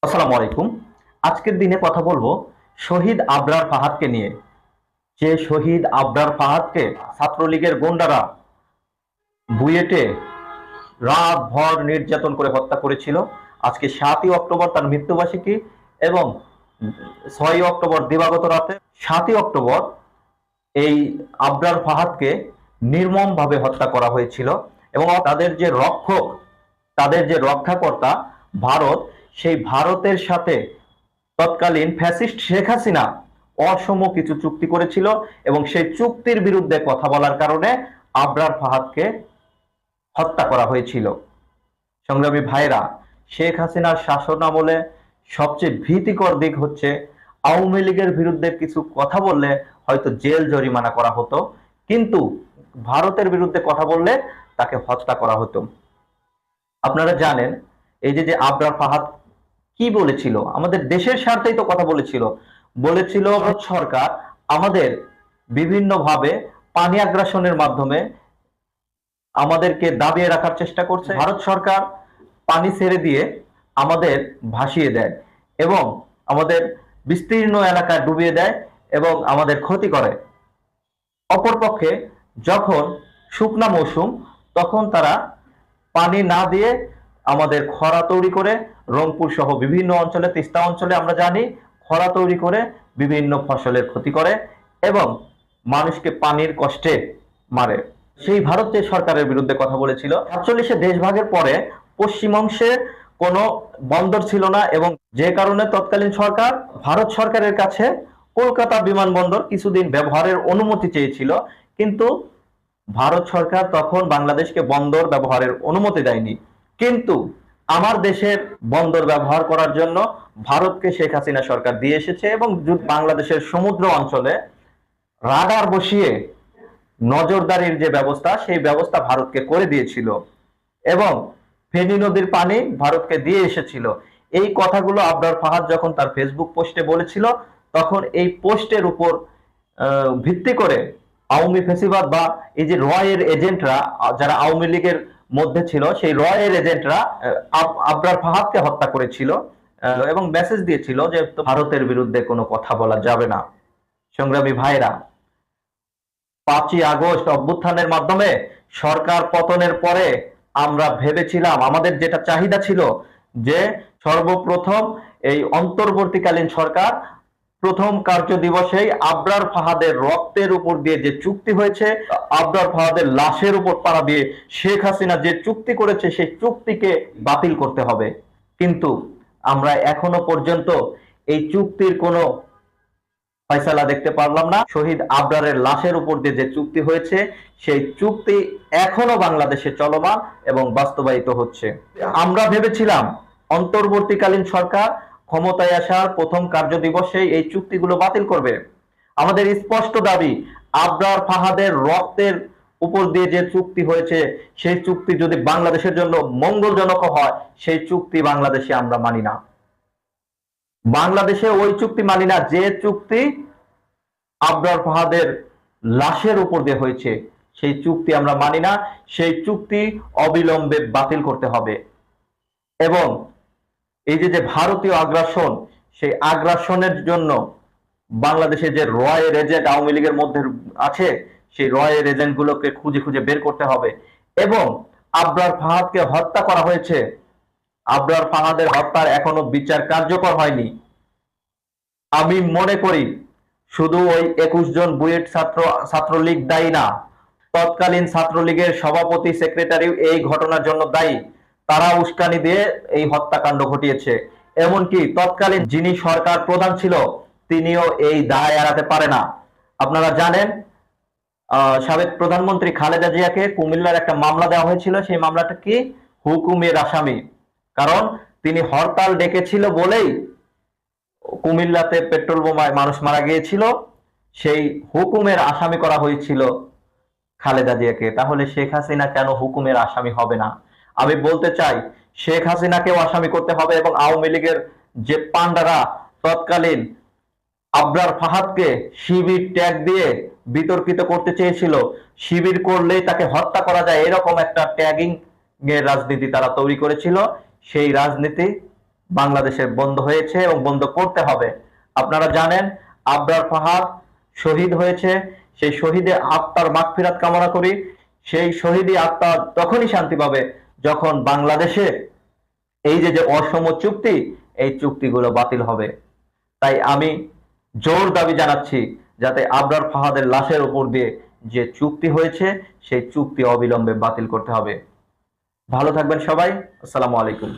আসসালামু আলাইকুম। আজকের দিনে কথা বলবো শহীদ আবরার ফাহাদকে নিয়ে। যে শহীদ আবরার ফাহাদকে ছাত্রলীগের গুন্ডারা বুয়েটে রাত ভর নির্যাতন করে হত্যা করেছিল। আজকে 7ই অক্টোবর তার মৃত্যুবার্ষিকী এবং 6ই অক্টোবর দিবাগত রাতে 7ই অক্টোবর এই আবরার ফাহাদকে নির্মমভাবে হত্যা করা হয়েছিল এবং তাদের যে রক্ষক, তাদের যে রক্ষাকর্তা ভারত, সেই ভারতের সাথে তৎকালীন ফ্যাসিস্ট শেখ হাসিনা অসম কিছু চুক্তি করেছিল এবং সেই চুক্তির বিরুদ্ধে কথা বলার কারণে আবরার ফাহাদকে হত্যা করা হয়েছিল। সংগ্রামী ভাইরা, শেখ হাসিনার শাসন আমলে সবচেয়ে ভীতিকর দিক হচ্ছে আওয়ামী লীগের বিরুদ্ধে কিছু কথা বললে হয়তো জেল জরিমানা করা হতো, কিন্তু ভারতের বিরুদ্ধে কথা বললে তাকে হত্যা করা হতো। আপনারা জানেন এই যে যে আবরার ফাহাদ কি বলেছিল, আমাদের দেশের স্বার্থেই তো কথা বলেছিল। বলেছিল ভারত সরকার আমাদের বিভিন্নভাবে পানি আগ্রাসনের মাধ্যমে আমাদেরকে দাবিয়ে রাখার চেষ্টা করছে। ভারত সরকার পানি ছেড়ে দিয়ে আমাদের ভাসিয়ে দেয় এবং আমাদের বিস্তীর্ণ এলাকায় ডুবিয়ে দেয় এবং আমাদের ক্ষতি করে। অপরপক্ষে যখন শুকনা মৌসুম, তখন তারা পানি না দিয়ে আমাদের খরা তৈরি করে রংপুর সহ বিভিন্ন অঞ্চলে, তিস্তা অঞ্চলে আমরা জানি খরা তৈরি করে বিভিন্ন ফসলের ক্ষতি করে এবং মানুষকে পানির কষ্টে মারে। সেই ভারতের সরকারের বিরুদ্ধে কথা বলেছিল। ৪৭-এ দেশভাগের পরে পশ্চিম অংশে কোনো বন্দর ছিল না এবং যে কারণে তৎকালীন সরকার ভারত সরকারের কাছে কলকাতা বিমানবন্দর কিছুদিন ব্যবহারের অনুমতি চেয়েছিল, কিন্তু ভারত সরকার তখন বাংলাদেশকে বন্দর ব্যবহারের অনুমতি দেয়নি। কিন্তু আমার দেশের বন্দর ব্যবহার করার জন্য ভারতকে শেখ হাসিনা সরকার দিয়ে এসেছে এবং বাংলাদেশের সমুদ্র অঞ্চলে রাডার বসিয়ে নজরদারির যে ব্যবস্থা, সেই ব্যবস্থা ভারতকে করে দিয়েছিল এবং ফেনী নদীর পানি ভারতকে দিয়ে এসেছিল। এই কথাগুলো আবরার ফাহাদ যখন তার ফেসবুক পোস্টে বলেছিল, তখন এই পোস্টের উপর ভিত্তি করে আওয়ামী ফেসিবাদ বা এই যে রয়ের এজেন্টরা, যারা আওয়ামী লীগের মধ্যে ছিল, সেই রয়ের এজেন্টরা আবরার ফাহাদকে হত্যা করেছিল এবং মেসেজ দিয়েছিল যে ভারতের বিরুদ্ধে কোনো কথা বলা যাবে না। সংগ্রামী ভাইরা, 5ই আগস্ট অভ্যুত্থানের মাধ্যমে সরকার পতনের পরে আমরা ভেবেছিলাম, আমাদের যেটা চাহিদা ছিল যে সর্বপ্রথম এই অন্তর্বর্তীকালীন সরকার প্রথম কার্য দিবসেই আবরার ফাহাদের রক্তের উপর দিয়ে যে চুক্তি হয়েছে, আবরার ফাহাদের লাশের উপর পাড়া দিয়ে শেখ হাসিনা যে চুক্তি করেছে, সেই চুক্তিকে বাতিল করতে হবে। কিন্তু আমরা এখনো পর্যন্ত এই চুক্তির কোনো ফয়সালা দেখতে পারলাম না। শহীদ আবরারের লাশের উপর দিয়ে যে চুক্তি হয়েছে, সেই চুক্তি এখনো বাংলাদেশে চলমান এবং বাস্তবায়িত হচ্ছে। আমরা ভেবেছিলাম অন্তর্বর্তীকালীন সরকার ক্ষমতায় আসার প্রথম কার্য দিবসে এই চুক্তিগুলো বাতিল করবে। আমাদের স্পষ্ট দাবি, আবরার ফাহাদের রক্তের উপর দিয়ে যে চুক্তি হয়েছে, সেই চুক্তি যদি বাংলাদেশের জন্য মঙ্গলজনক হয়, সেই চুক্তি বাংলাদেশে আমরা মানি না। বাংলাদেশে ওই চুক্তি মানি না যে চুক্তি আবরার ফাহাদের লাশের উপর দিয়ে হয়েছে, সেই চুক্তি আমরা মানি না। সেই চুক্তি অবিলম্বে বাতিল করতে হবে এবং এই যে যে ভারতীয় আগ্রাসন, সেই আগ্রাসনের জন্য বাংলাদেশে যে রয়ের এজেন্ট আওয়ামী লীগের মধ্যে আছে, সেই রয়ের এজেন্ট গুলোকে খুঁজে খুঁজে বের করতে হবে এবং আবরার ফাহাদকে হত্যা করা হয়েছে, আবরার ফাহাদের হত্যার এখনো বিচার কার্যকর হয়নি। আমি মনে করি শুধু ওই 21 জন বুয়েট ছাত্রলীগ দায়ী না, তৎকালীন ছাত্রলীগের সভাপতি সেক্রেটারিও এই ঘটনার জন্য দায়ী। তারা উস্কানি দিয়ে এই হত্যাকাণ্ড ঘটিয়েছে। এমনকি তৎকালীন যিনি সরকার প্রধান ছিল, তিনিও এই দায় এড়াতে পারে না। আপনারা জানেন সাবেক প্রধানমন্ত্রী খালেদা জিয়াকে কুমিল্লার একটা মামলা দেওয়া হয়েছিল। সেই মামলাটা কি? হুকুমের আসামি। কারণ তিনি হরতাল ডেকেছিল বলেই কুমিল্লাতে পেট্রোল বোমায় মানুষ মারা গিয়েছিল, সেই হুকুমের আসামি করা হয়েছিল খালেদা জিয়াকে। তাহলে শেখ হাসিনা কেন হুকুমের আসামি হবে না? আমি বলতে চাই, শেখ হাসিনাকেও আসামি করতে হবে এবং আওয়ামী লীগের যে পান্ডারা তৎকালীন আবরার ফাহাদকে শিবির ট্যাগ দিয়ে বিতর্কিত করতে চেয়েছিল, শিবির করলেই তাকে হত্যা করা যায় এরকম একটা ট্যাগিং এর রাজনীতি তারা তৈরি করেছিল, সেই রাজনীতি বাংলাদেশে বন্ধ হয়েছে এবং বন্ধ করতে হবে। আপনারা জানেন আবরার ফাহাদ শহীদ হয়েছে, সেই শহীদের আত্মার মাগফিরাত কামনা করি। সেই শহীদী আত্মা তখনই শান্তি পাবে যখন বাংলাদেশে এই যে অসম চুক্তি, এই চুক্তিগুলো বাতিল হবে। তাই আমি জোর দাবি জানাচ্ছি যাতে আবরার ফাহাদের লাশের উপর দিয়ে যে চুক্তি হয়েছে সেই চুক্তি অবিলম্বে বাতিল করতে হবে। ভালো থাকবেন সবাই। আসসালামু আলাইকুম।